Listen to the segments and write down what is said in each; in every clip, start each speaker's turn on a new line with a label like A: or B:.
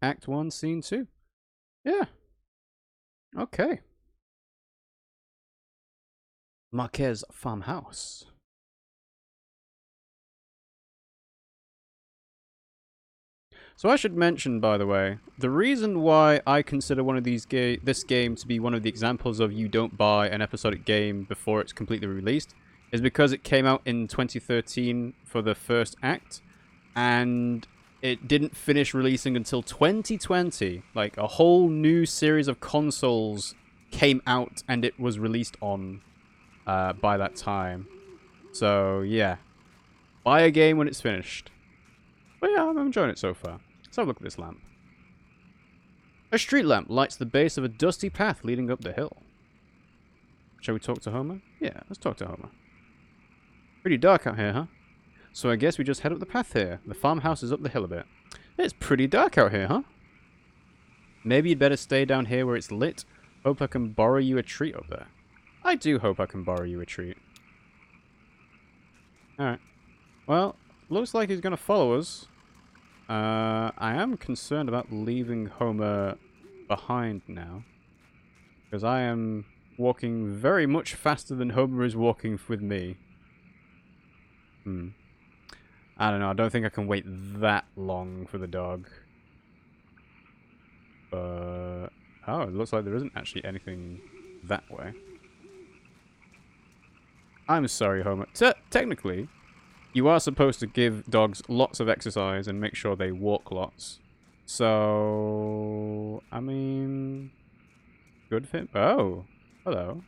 A: Act 1, Scene 2. Yeah. Okay. Marquez Farmhouse. So I should mention, by the way, the reason why I consider one of these this game to be one of the examples of you don't buy an episodic game before it's completely released is because it came out in 2013 for the first act, and it didn't finish releasing until 2020. Like, a whole new series of consoles came out, and it was released on by that time. So, yeah. Buy a game when it's finished. But yeah, I'm enjoying it so far. Let's have a look at this lamp. A street lamp lights the base of a dusty path leading up the hill. Shall we talk to Homer? Yeah, let's talk to Homer. Pretty dark out here, huh? So I guess we just head up the path here. The farmhouse is up the hill a bit. It's pretty dark out here, huh? Maybe you'd better stay down here where it's lit. Hope I can borrow you a treat up there. I do hope I can borrow you a treat. Alright. Well, looks like he's going to follow us. I am concerned about leaving Homer behind now. Because I am walking very much faster than Homer is walking with me. I don't know. I don't think I can wait that long for the dog. But... oh, it looks like there isn't actually anything that way. I'm sorry, Homer. Technically... you are supposed to give dogs lots of exercise and make sure they walk lots. So, I mean, good for him. Oh, hello.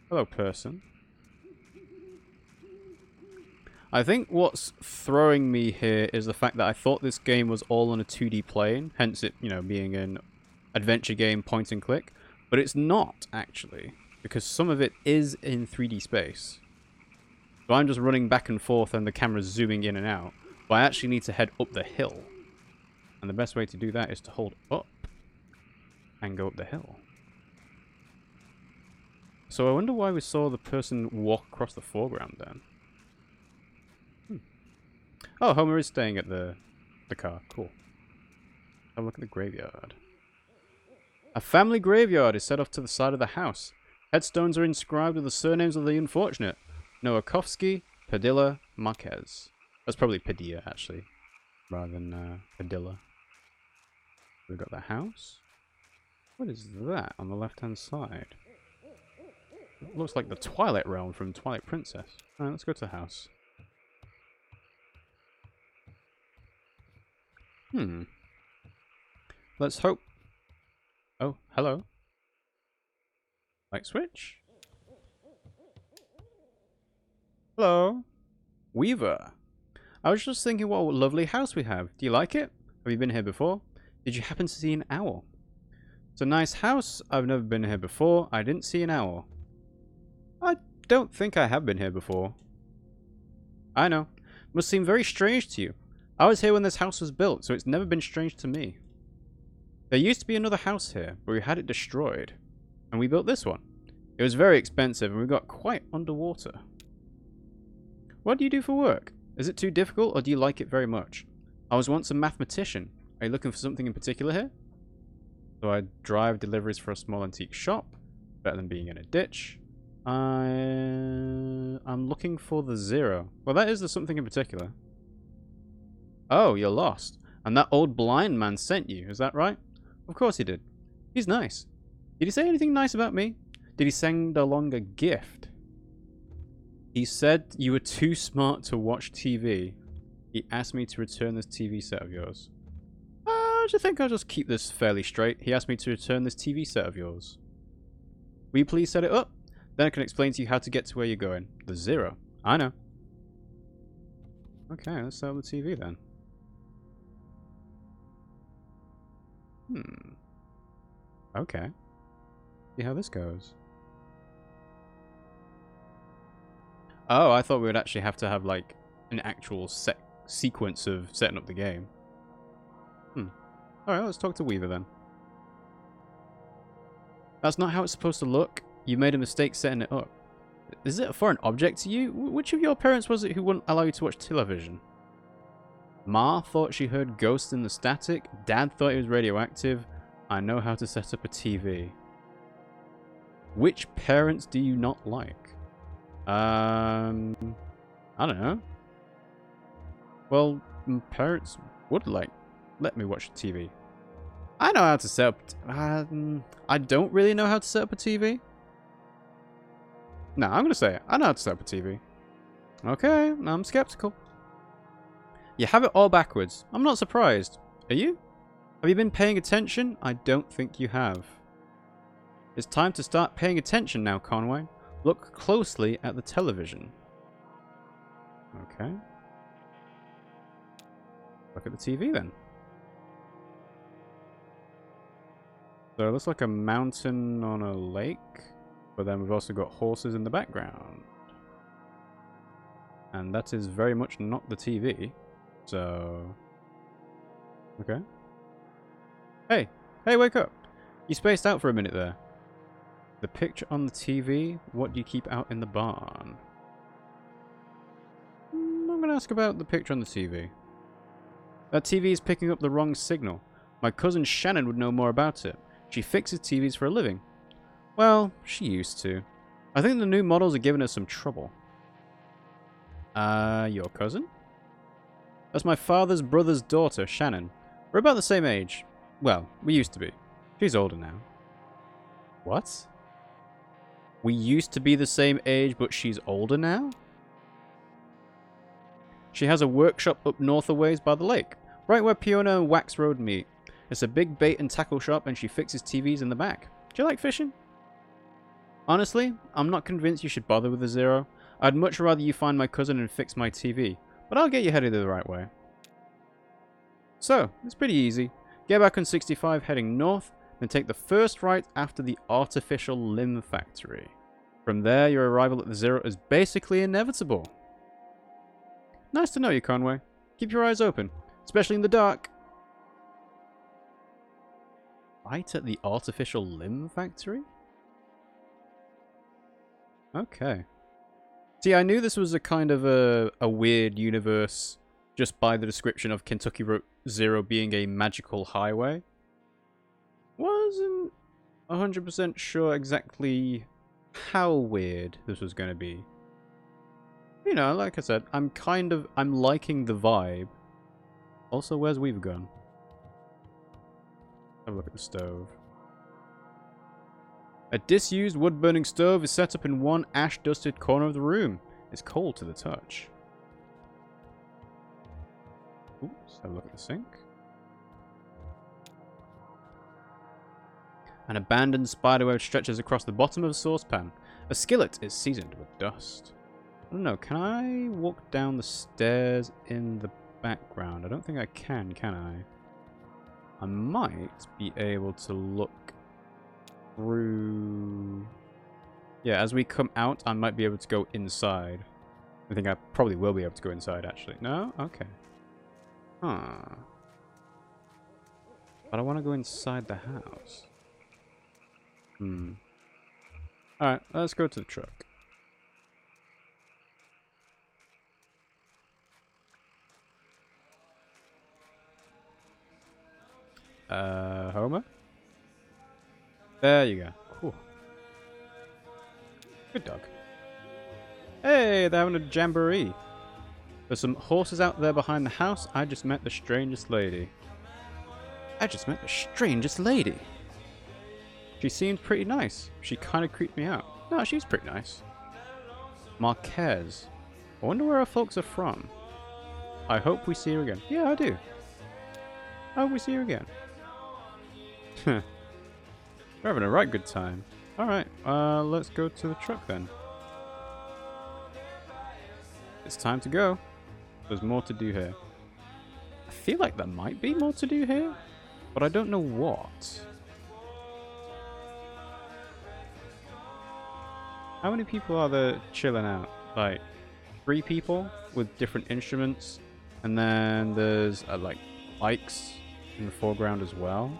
A: Hello, person. I think what's throwing me here is the fact that I thought this game was all on a 2D plane, hence it, you know, being an adventure game point and click. But it's not, actually, because some of it is in 3D space. So I'm just running back and forth and the camera's zooming in and out. But I actually need to head up the hill. And the best way to do that is to hold up and go up the hill. So I wonder why we saw the person walk across the foreground then. Oh, Homer is staying at the car. Cool. Have a look at the graveyard. A family graveyard is set off to the side of the house. Headstones are inscribed with the surnames of the unfortunate. Nowakovsky, Padilla, Marquez. That's probably Padilla, actually, rather than Padilla. We've got the house. What is that on the left-hand side? It looks like the Twilight Realm from Twilight Princess. Alright, let's go to the house. Let's hope... oh, hello. Light switch? Hello. Weaver. I was just thinking what a lovely house we have. Do you like it? Have you been here before? Did you happen to see an owl? It's a nice house. I've never been here before. I didn't see an owl. I don't think I have been here before. I know. Must seem very strange to you. I was here when this house was built, so it's never been strange to me. There used to be another house here, but we had it destroyed. And we built this one. It was very expensive, and we got quite underwater. What do you do for work? Is it too difficult, or do you like it very much? I was once a mathematician. Are you looking for something in particular here? So I drive deliveries for a small antique shop. Better than being in a ditch. I'm looking for the zero. Well, that is the something in particular. Oh, you're lost. And that old blind man sent you, is that right? Of course he did. He's nice. Did he say anything nice about me? Did he send along a gift? He said you were too smart to watch TV. He asked me to return this TV set of yours. I think I'll just keep this fairly straight. He asked me to return this TV set of yours. Will you please set it up? Then I can explain to you how to get to where you're going. The zero. I know. Okay, let's set up the TV then. Okay. See how this goes. Oh, I thought we would actually have to have, like, an actual sequence of setting up the game. Alright, let's talk to Weaver then. That's not how it's supposed to look. You made a mistake setting it up. Is it a foreign object to you? Which of your parents was it who wouldn't allow you to watch television? Ma thought she heard ghosts in the static. Dad thought it was radioactive. I know how to set up a TV. Which parents do you not like? I don't know. Well, parents would let me watch TV. I know how to set up... I don't really know how to set up a TV. No, I'm going to say it. I know how to set up a TV. Okay, I'm skeptical. You have it all backwards. I'm not surprised. Are you? Have you been paying attention? I don't think you have. It's time to start paying attention now, Conway. Look closely at the television. Okay. Look at the TV then. So it looks like a mountain on a lake, but then we've also got horses in the background. And that is very much not the TV. So... okay. Hey! Hey, wake up! You spaced out for a minute there. The picture on the TV, what do you keep out in the barn? I'm going to ask about the picture on the TV. That TV is picking up the wrong signal. My cousin Shannon would know more about it. She fixes TVs for a living. Well, she used to. I think the new models are giving us some trouble. Your cousin? That's my father's brother's daughter, Shannon. We're about the same age. Well, we used to be. She's older now. What? We used to be the same age, but she's older now? She has a workshop up north a ways by the lake, right where Peona and Wax Road meet. It's a big bait and tackle shop, and she fixes TVs in the back. Do you like fishing? Honestly, I'm not convinced you should bother with the Zero. I'd much rather you find my cousin and fix my TV, but I'll get you headed the right way. So, it's pretty easy. Get back on 65 heading north, then take the first right after the artificial limb factory. From there, your arrival at the Zero is basically inevitable. Nice to know you, Conway. Keep your eyes open, especially in the dark. Right at the artificial limb factory? Okay. See, I knew this was a kind of a weird universe just by the description of Kentucky Route Zero being a magical highway. Wasn't 100% sure exactly how weird this was going to be. You know, like I said, I'm liking the vibe. Also, where's Weaver gone? Have a look at the stove. A disused wood-burning stove is set up in one ash-dusted corner of the room. It's cold to the touch. Oops, have a look at the sink. An abandoned spiderweb stretches across the bottom of a saucepan. A skillet is seasoned with dust. I don't know, can I walk down the stairs in the background? I don't think I can I? I might be able to look through... yeah, as we come out, I might be able to go inside. I think I probably will be able to go inside, actually. No? Okay. Huh. But I want to go inside the house. Alright, let's go to the truck. Homer? There you go. Cool. Good dog. Hey, they're having a jamboree. There's some horses out there behind the house. I just met the strangest lady. She seemed pretty nice. She kind of creeped me out. No, she's pretty nice. Marquez. I wonder where our folks are from. I hope we see her again. Yeah, I do. I hope we see her again. We're having a right good time. Alright, let's go to the truck then. It's time to go. There's more to do here. I feel like there might be more to do here, but I don't know what. How many people are there chilling out? Like, 3 people with different instruments, and then there's like bikes in the foreground as well.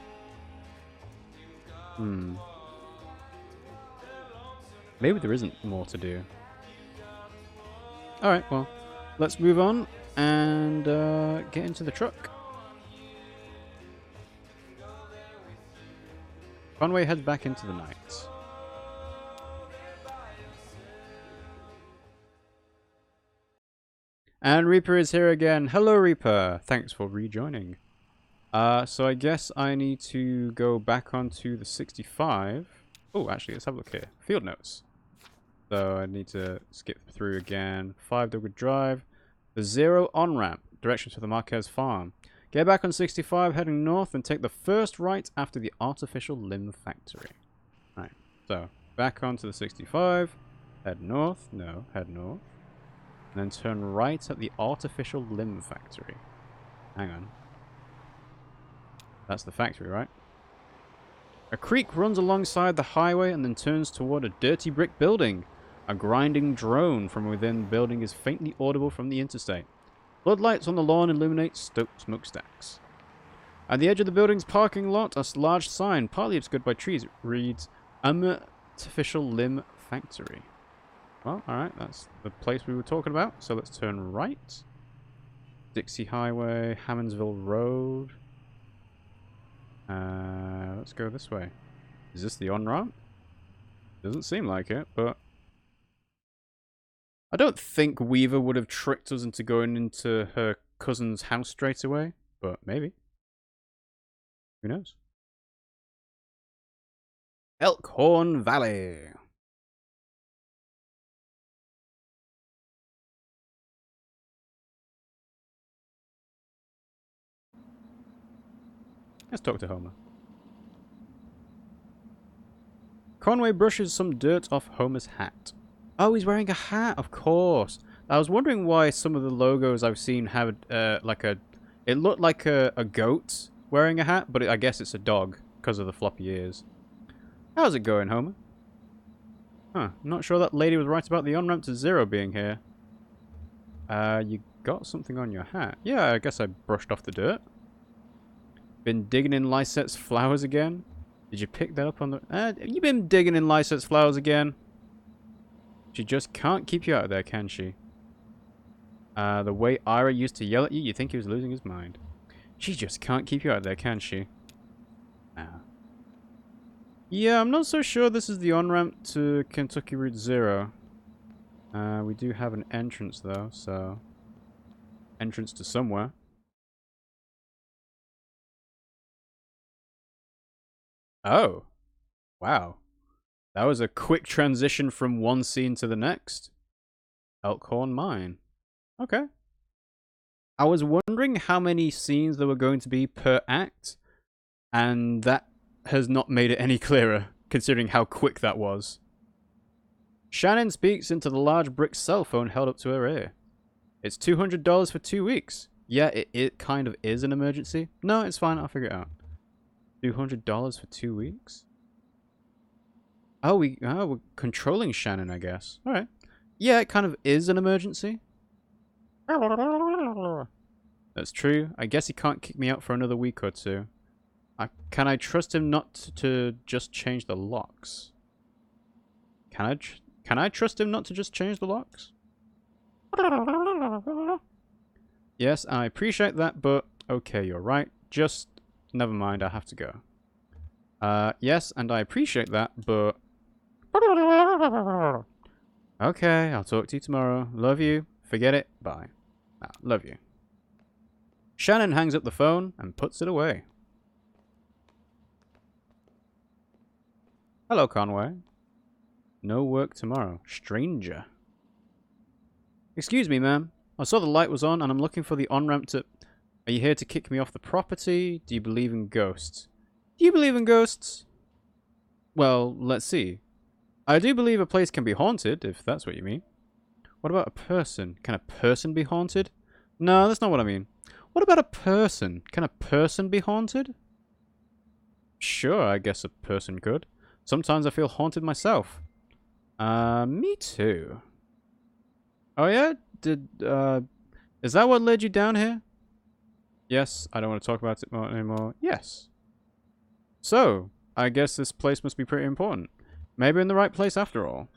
A: Maybe there isn't more to do. Alright, well, let's move on and get into the truck. Conway heads back into the night. And Reaper is here again. Hello, Reaper. Thanks for rejoining. So I guess I need to go back onto the 65. Oh, actually, let's have a look here. Field notes. So I need to skip through again. 5 Dogwood Drive. The 0 on-ramp. Directions to the Marquez farm. Get back on 65, heading north, and take the first right after the artificial limb factory. Right. So, back onto the 65. Head north. No, head north. And then turn right at the artificial limb factory. Hang on. That's the factory, right? A creek runs alongside the highway and then turns toward a dirty brick building. A grinding drone from within the building is faintly audible from the interstate. Floodlights on the lawn illuminate smokestacks. At the edge of the building's parking lot, a large sign, partly obscured by trees, reads, Artificial Limb Factory. Well, alright, that's the place we were talking about. So let's turn right. Dixie Highway, Hammondsville Road. Let's go this way. Is this the on-ramp? Doesn't seem like it, but... I don't think Weaver would have tricked us into going into her cousin's house straight away, but maybe. Who knows? Elkhorn Valley. Let's talk to Homer. Conway brushes some dirt off Homer's hat. Oh, he's wearing a hat, of course. I was wondering why some of the logos I've seen have like a... It looked like a goat wearing a hat, but I guess it's a dog because of the floppy ears. How's it going, Homer? Huh, not sure that lady was right about the on-ramp to 0 being here. You got something on your hat. Yeah, I guess I brushed off the dirt. Been digging in Lysette's flowers again? Did you pick that up on the... have you been digging in Lysette's flowers again? She just can't keep you out of there, can she? The way Ira used to yell at you, you'd think he was losing his mind. She just can't keep you out of there, can she? Nah. Yeah, I'm not so sure this is the on-ramp to Kentucky Route 0. We do have an entrance, though, so... Entrance to somewhere. Oh. Wow. That was a quick transition from one scene to the next. Elkhorn Mine. Okay. I was wondering how many scenes there were going to be per act, and that has not made it any clearer, considering how quick that was. Shannon speaks into the large brick cell phone held up to her ear. It's $200 for 2 weeks. Yeah, it kind of is an emergency. No, it's fine, I'll figure it out. $200 for 2 weeks? Oh, we're controlling Shannon, I guess. Alright. Yeah, it kind of is an emergency. That's true. I guess he can't kick me out for another week or two. Can I trust him not to just change the locks? Can I trust him not to just change the locks? Yes, I appreciate that, but okay, you're right. Just never mind, I have to go. Yes, and I appreciate that, but... Okay, I'll talk to you tomorrow. Love you. Forget it. Bye. Love you. Shannon hangs up the phone and puts it away. Hello, Conway. No work tomorrow. Stranger. Excuse me, ma'am. I saw the light was on and I'm looking for the on-ramp to... Are you here to kick me off the property? Do you believe in ghosts? Do you believe in ghosts? Well, let's see. I do believe a place can be haunted, if that's what you mean. What about a person? Can a person be haunted? No, that's not what I mean. What about a person? Can a person be haunted? Sure, I guess a person could. Sometimes I feel haunted myself. Me too. Oh yeah? Is that what led you down here? Yes, I don't want to talk about it anymore. Yes. So, I guess this place must be pretty important. Maybe in the right place after all.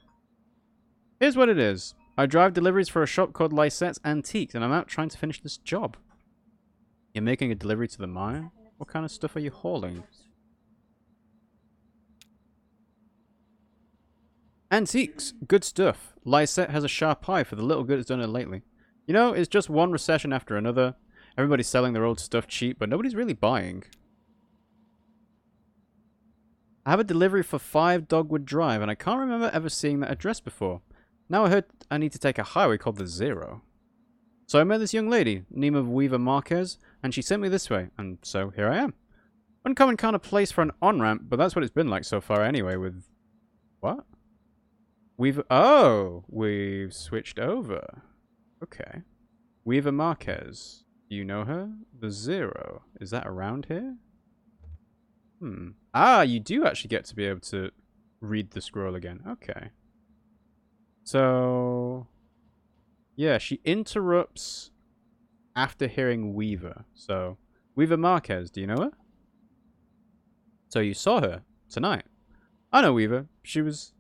A: Here's what it is. I drive deliveries for a shop called Lysette's Antiques, and I'm out trying to finish this job. You're making a delivery to the mine? What kind of stuff are you hauling? Antiques. Good stuff. Lysette has a sharp eye for the little good it's done her lately. You know, it's just one recession after another. Everybody's selling their old stuff cheap, but nobody's really buying. I have a delivery for 5 Dogwood Drive, and I can't remember ever seeing that address before. Now I heard I need to take a highway called the Zero. So I met this young lady, name of Weaver Marquez, and she sent me this way, and so here I am. Uncommon kind of place for an on-ramp, but that's what it's been like so far anyway with... What? Oh! We've switched over. Okay. Weaver Marquez. Do you know her? The Zero. Is that around here? Ah, you do actually get to be able to read the scroll again. Okay. So... yeah, she interrupts after hearing Weaver. So, Weaver Marquez, do you know her? So you saw her tonight. I know Weaver. She's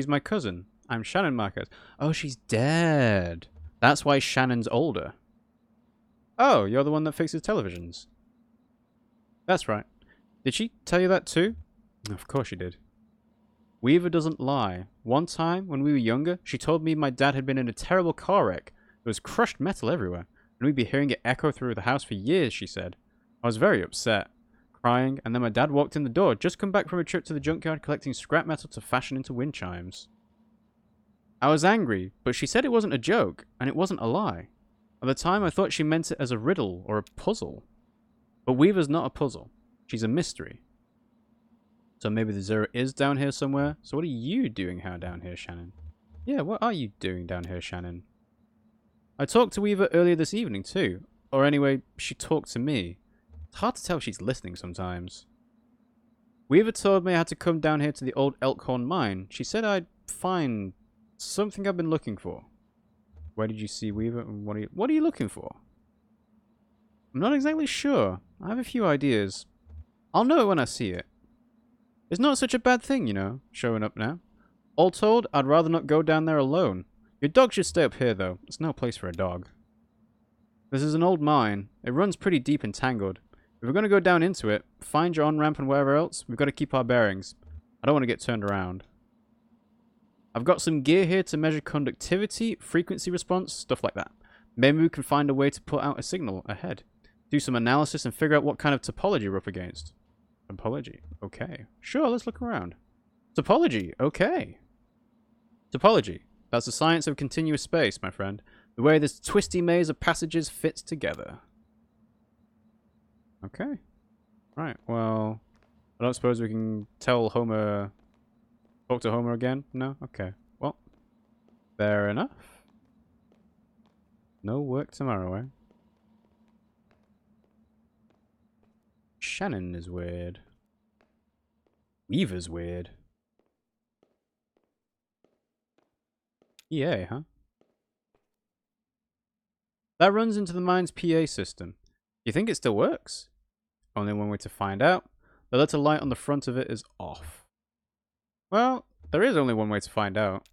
A: my cousin. I'm Shannon Marquez. Oh, she's dead. That's why Shannon's older. Oh, you're the one that fixes televisions. That's right. Did she tell you that too? Of course she did. Weaver doesn't lie. One time, when we were younger, she told me my dad had been in a terrible car wreck. There was crushed metal everywhere, and we'd be hearing it echo through the house for years, she said. I was very upset, crying, and then my dad walked in the door, just come back from a trip to the junkyard collecting scrap metal to fashion into wind chimes. I was angry, but she said it wasn't a joke, and it wasn't a lie. At the time, I thought she meant it as a riddle or a puzzle. But Weaver's not a puzzle. She's a mystery. So maybe the Zero is down here somewhere. So what are you doing down here, Shannon? Yeah, what are you doing down here, Shannon? I talked to Weaver earlier this evening, too. Or anyway, she talked to me. It's hard to tell if she's listening sometimes. Weaver told me I had to come down here to the old Elkhorn mine. She said I'd find something I've been looking for. Where did you see Weaver? And what are you looking for? I'm not exactly sure. I have a few ideas. I'll know it when I see it. It's not such a bad thing, you know, showing up now. All told, I'd rather not go down there alone. Your dog should stay up here, though. It's no place for a dog. This is an old mine. It runs pretty deep and tangled. If we're going to go down into it, find your on-ramp and wherever else, we've got to keep our bearings. I don't want to get turned around. I've got some gear here to measure conductivity, frequency response, stuff like that. Maybe we can find a way to put out a signal ahead. Do some analysis and figure out what kind of topology we're up against. Topology. Okay. Sure, let's look around. Topology. Okay. Topology. That's the science of continuous space, my friend. The way this twisty maze of passages fits together. Okay. Right, well... I don't suppose we can tell Homer... Talk to Homer again? No? Okay. Well, fair enough. No work tomorrow, eh? Shannon is weird. Weaver's weird. EA, huh? That runs into the mine's PA system. You think it still works? Only one way to find out. The little light on the front of it is off. Well, there is only one way to find out.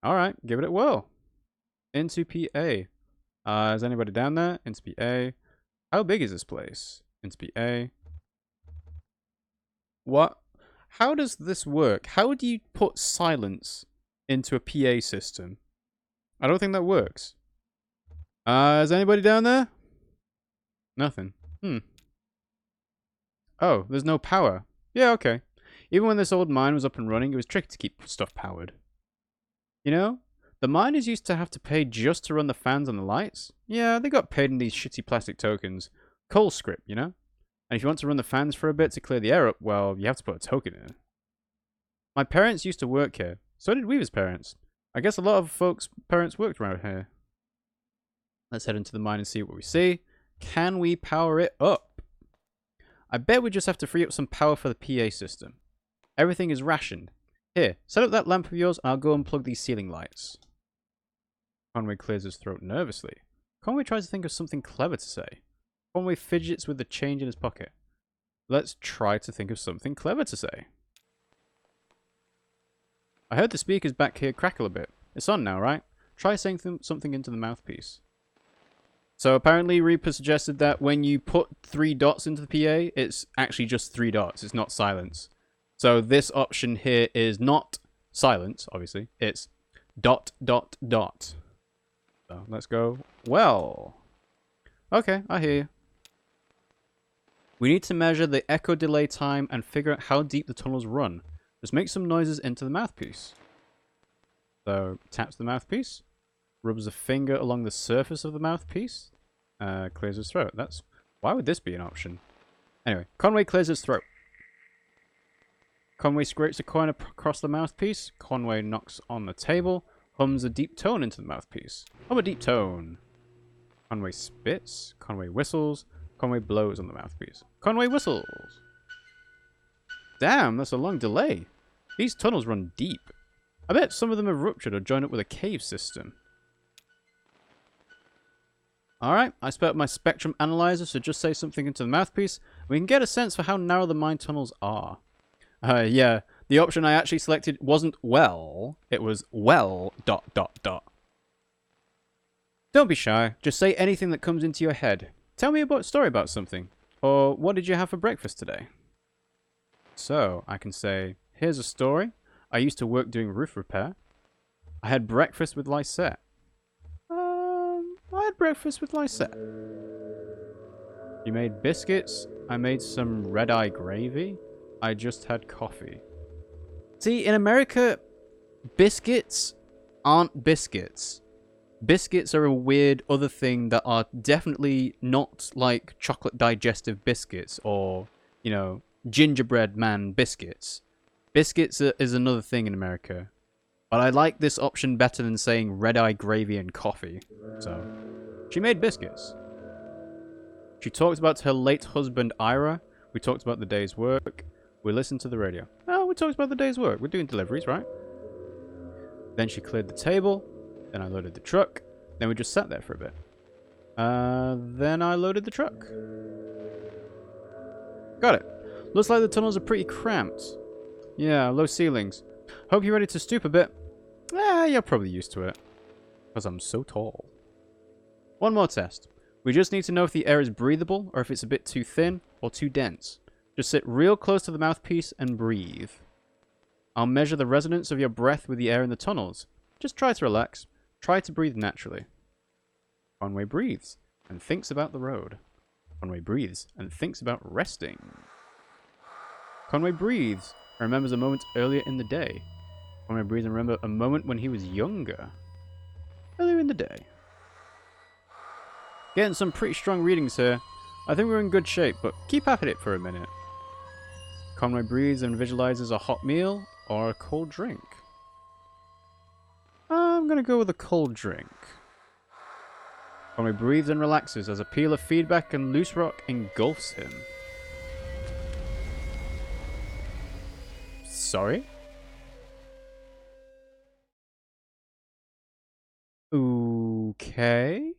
A: Alright, give it a whirl. Into PA. Is anybody down there? Into PA. How big is this place? Into PA. What? How does this work? How do you put silence into a PA system? I don't think that works. Is anybody down there? Nothing. Oh, there's no power. Yeah, okay. Even when this old mine was up and running, it was tricky to keep stuff powered. You know? The miners used to have to pay just to run the fans and the lights. Yeah, they got paid in these shitty plastic tokens. Coal script, you know? And if you want to run the fans for a bit to clear the air up, well, you have to put a token in. My parents used to work here. So did Weaver's parents. I guess a lot of folks' parents worked around here. Let's head into the mine and see what we see. Can we power it up? I bet we just have to free up some power for the PA system. Everything is rationed. Here, set up that lamp of yours and I'll go unplug these ceiling lights. Conway clears his throat nervously. Conway tries to think of something clever to say. Conway fidgets with the change in his pocket. Let's try to think of something clever to say. I heard the speakers back here crackle a bit. It's on now, right? Try saying something into the mouthpiece. So apparently Reaper suggested that when you put 3 dots into the PA, it's actually just 3 dots. It's not silence. So this option here is not silence, obviously. It's ... So let's go. Well. Okay, I hear you. We need to measure the echo delay time and figure out how deep the tunnels run. Just make some noises into the mouthpiece. So taps the mouthpiece. Rubs a finger along the surface of the mouthpiece. Clears his throat. Why would this be an option? Anyway, Conway clears his throat. Conway scrapes a coin across the mouthpiece. Conway knocks on the table. Hums a deep tone into the mouthpiece. Hum a deep tone. Conway spits. Conway whistles. Conway blows on the mouthpiece. Conway whistles. Damn, that's a long delay. These tunnels run deep. I bet some of them have ruptured or joined up with a cave system. Alright, I spent my spectrum analyzer, so just say something into the mouthpiece. We can get a sense for how narrow the mine tunnels are. Yeah, the option I actually selected wasn't well, it was well ... Don't be shy, just say anything that comes into your head. Tell me a story about something. Or, what did you have for breakfast today? So, I can say, here's a story. I used to work doing roof repair. I had breakfast with Lysette. I had breakfast with Lysette. You made biscuits. I made some red-eye gravy. I just had coffee. See, in America, biscuits aren't biscuits. Biscuits are a weird other thing that are definitely not like chocolate digestive biscuits or, you know, gingerbread man biscuits. Biscuits is another thing in America. But I like this option better than saying red-eye gravy and coffee. So, she made biscuits. She talked about her late husband, Ira. We talked about the day's work. We listened to the radio. Oh, we talked about the day's work. We're doing deliveries, right? Then she cleared the table. Then I loaded the truck. Then we just sat there for a bit. Then I loaded the truck. Got it. Looks like the tunnels are pretty cramped. Yeah, low ceilings. Hope you're ready to stoop a bit. You're probably used to it. Because I'm so tall. One more test. We just need to know if the air is breathable or if it's a bit too thin or too dense. Just sit real close to the mouthpiece and breathe. I'll measure the resonance of your breath with the air in the tunnels. Just try to relax. Try to breathe naturally. Conway breathes and thinks about the road. Conway breathes and thinks about resting. Conway breathes and remembers a moment earlier in the day. Conway breathes and remembers a moment when he was younger. Earlier in the day. Getting some pretty strong readings here. I think we're in good shape, but keep at it for a minute. Conway breathes and visualizes a hot meal or a cold drink. I'm going to go with a cold drink. Conway breathes and relaxes as a peal of feedback and loose rock engulfs him. Sorry? Okay.